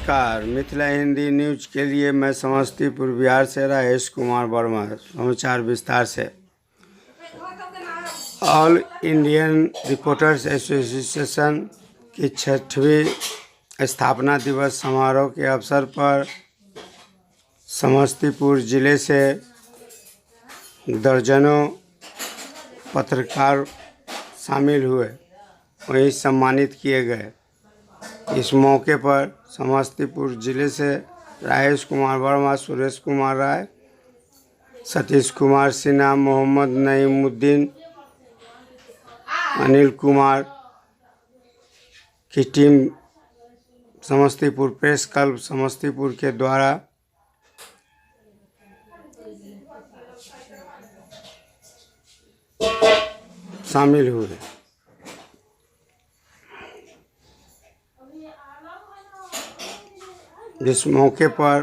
नमस्कार, मिथिला हिंदी न्यूज के लिए मैं समस्तीपुर बिहार से राजेश कुमार वर्मा। समाचार विस्तार से। ऑल इंडियन रिपोर्टर्स एसोसिएशन की 6वीं स्थापना दिवस समारोह के अवसर पर समस्तीपुर जिले से दर्जनों पत्रकार शामिल हुए, वहीं सम्मानित किए गए। इस मौके पर समस्तीपुर जिले से राजेश कुमार वर्मा, सुरेश कुमार राय, सतीश कुमार सिन्हा, मोहम्मद नईमुद्दीन, अनिल कुमार की team Samastipur press club Samastipur के द्वारा शामिल हुए। जिस मौके पर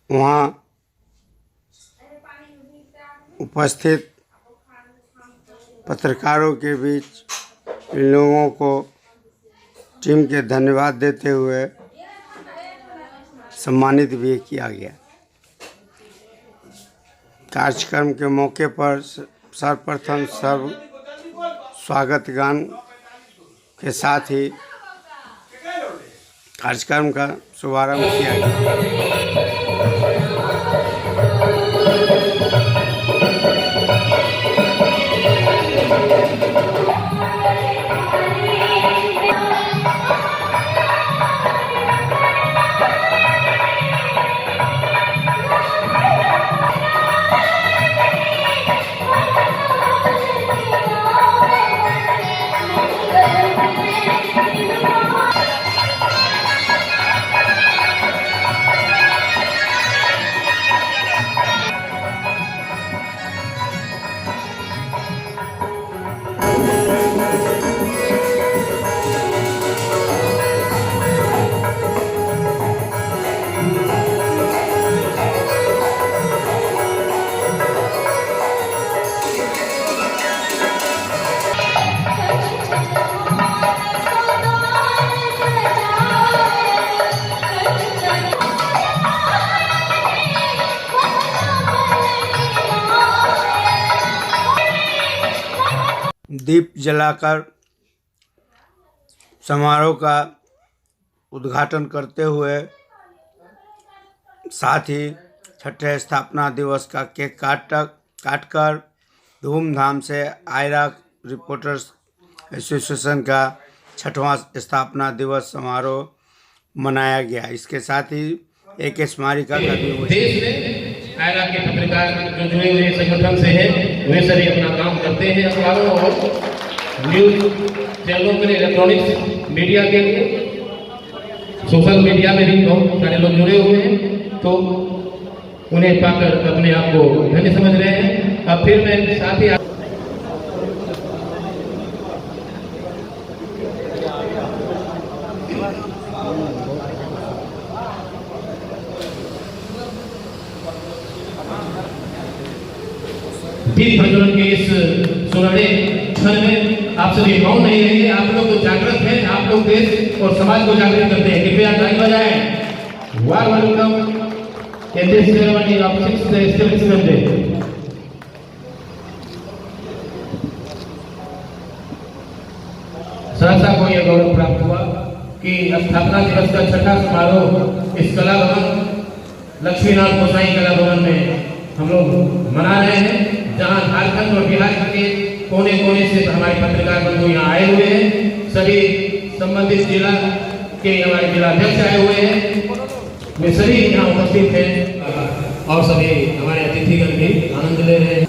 वहाँ उपस्थित पत्रकारों के बीच इन लोगों को टीम के धन्यवाद देते हुए सम्मानित भी किया गया। कार्यक्रम के मौके पर सर्वप्रथम सर्व स्वागत गान के साथ ही कार्यक्रम का शुभारंभ किया गया। दीप जलाकर समारोह का उद्घाटन करते हुए साथ ही 6ठे स्थापना दिवस का केक काटकर धूमधाम से आयरा रिपोर्टर्स एसोसिएशन का 6वां स्थापना दिवस समारोह मनाया गया। इसके साथ ही एक स्मारिका का भी देश में आयरा के पत्रकार जो जुड़े हुए संगठन से हैं, वे सभी अपना काम करते हैं अखबारों और न्यूज चैनलों के लिए, इलेक्ट्रॉनिक्स मीडिया के लिए, सोशल मीडिया में भी बहुत सारे लोग जुड़े हुए हैं, तो उन्हें पाकर अपने आप को धन्य समझ रहे हैं। अब फिर मैं साथ ही दीप प्रज्वलन के इस सुनहरे क्षण में आप सभी मौन नहीं रहेंगे। आप लोग तो जागृत हैं, आप लोग देश और समाज को जागृत करते हैं। कृपया ताली बजाएं। Warm welcome in this ceremony of 6th establishment day. सहसा को यह गौरव प्राप्त हुआ कि स्थापना दिवस का 6ठा समारोह इस कला भवन लक्ष्मीनाथ गोसाई कला भवन में हम लोग मना रहे हैं, जहां झारखंड और बिहार के कोने कोने से हमारे पत्रकार बंधु यहाँ आए हुए हैं। सभी संबंधित जिला के हमारे जिलाध्यक्ष आए हुए हैं, वे सभी यहाँ उपस्थित हैं और सभी हमारे अतिथिगण भी आनंद ले रहे हैं।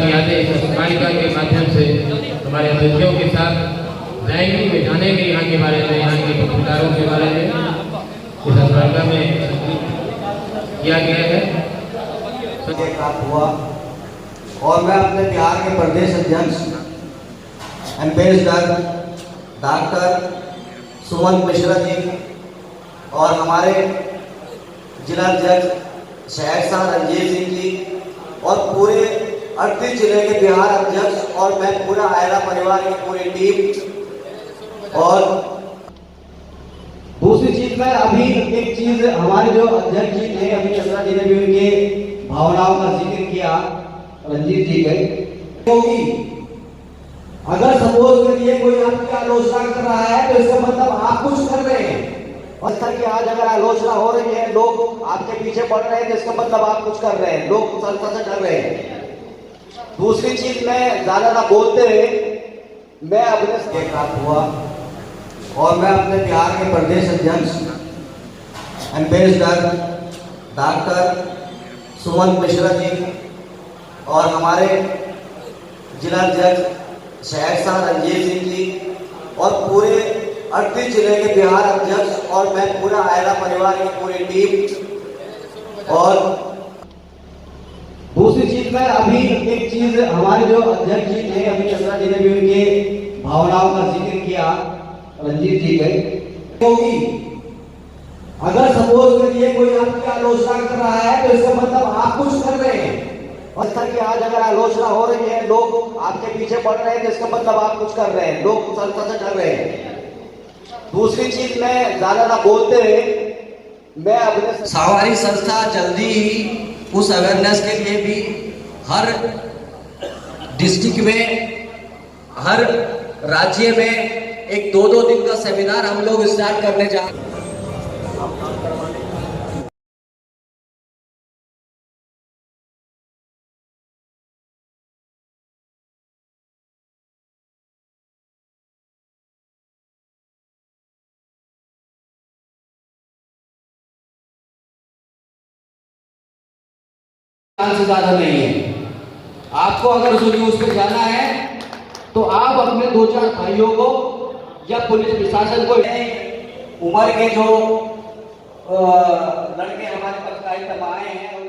यादें इस स्मारिका के माध्यम से हमारे अतिथियों के साथ जाएंगे, वे जानेंगे यहाँ के बारे में, यहाँ के पत्रकारों के बारे में। इस स्पर्धा में किया गया है प्राप्त हुआ और मैं अपने बिहार के प्रदेश अध्यक्ष एम्बेसडर डॉक्टर सुमन मिश्रा जी और हमारे जिला अध्यक्ष सहरसा रंजीत सिंह जी और पूरे 38 जिले के बिहार अध्यक्ष और मैं पूरा आयरा परिवार की पूरी टीम। और दूसरी चीज में अभी एक चीज हमारे जो अध्यक्ष जी थे अभी चंद्रा जी ने भी उनके भावनाओं का जिक्र किया रंजीत जी के, क्योंकि अगर सपोज करिए कोई आपकी आलोचना कर रहा है तो इसका मतलब आप कुछ कर रहे हैं, और सर की आज अगर आलोचना हो रही है, लोग आपके पीछे पड़ रहे हैं तो इसका मतलब आप कुछ कर रहे हैं, लोग संस्था से डर रहे हैं। दूसरी चीज में ज्यादा ना बोलते हुए मैं अपने से प्राप्त हुआ और मैं अपने बिहार के प्रदेश अध्यक्ष एम्बेसडर डॉक्टर सुमन मिश्रा जी और हमारे जिला अध्यक्ष सहरसा रंजीत सिंह जी और पूरे 38 जिले के बिहार अध्यक्ष और मैं पूरा आयरा परिवार की पूरी टीम। और दूसरी चीज में अभी एक चीज हमारे जो अध्यक्ष जी थे अभी चंद्रा जी ने भी उनके भावनाओं का जिक्र किया रंजीत जी के, क्योंकि अगर सपोज करिए कोई आपकी आलोचना कर रहा है तो इसका मतलब आप कुछ कर रहे हैं, और सर की आज अगर आलोचना हो रही है, लोग आपके पीछे पड़ रहे हैं तो इसका मतलब आप कुछ कर रहे हैं, लोग संस्था से डर रहे हैं। दूसरी चीज में ज्यादा ना बोलते हुए मैं अपने सावारी संस्था जल्दी ही उस अवेयरनेस के लिए भी हर डिस्ट्रिक्ट में, हर राज्य में एक 2-2 दिन का सेमिनार हम लोग स्टार्ट करने जा रहे हैं। से ज्यादा नहीं है। आपको अगर उस न्यूज पे जाना है तो आप अपने 2-4 भाइयों को या पुलिस प्रशासन को, उम्र के जो लड़के हमारे पत्रकारिता में आए हैं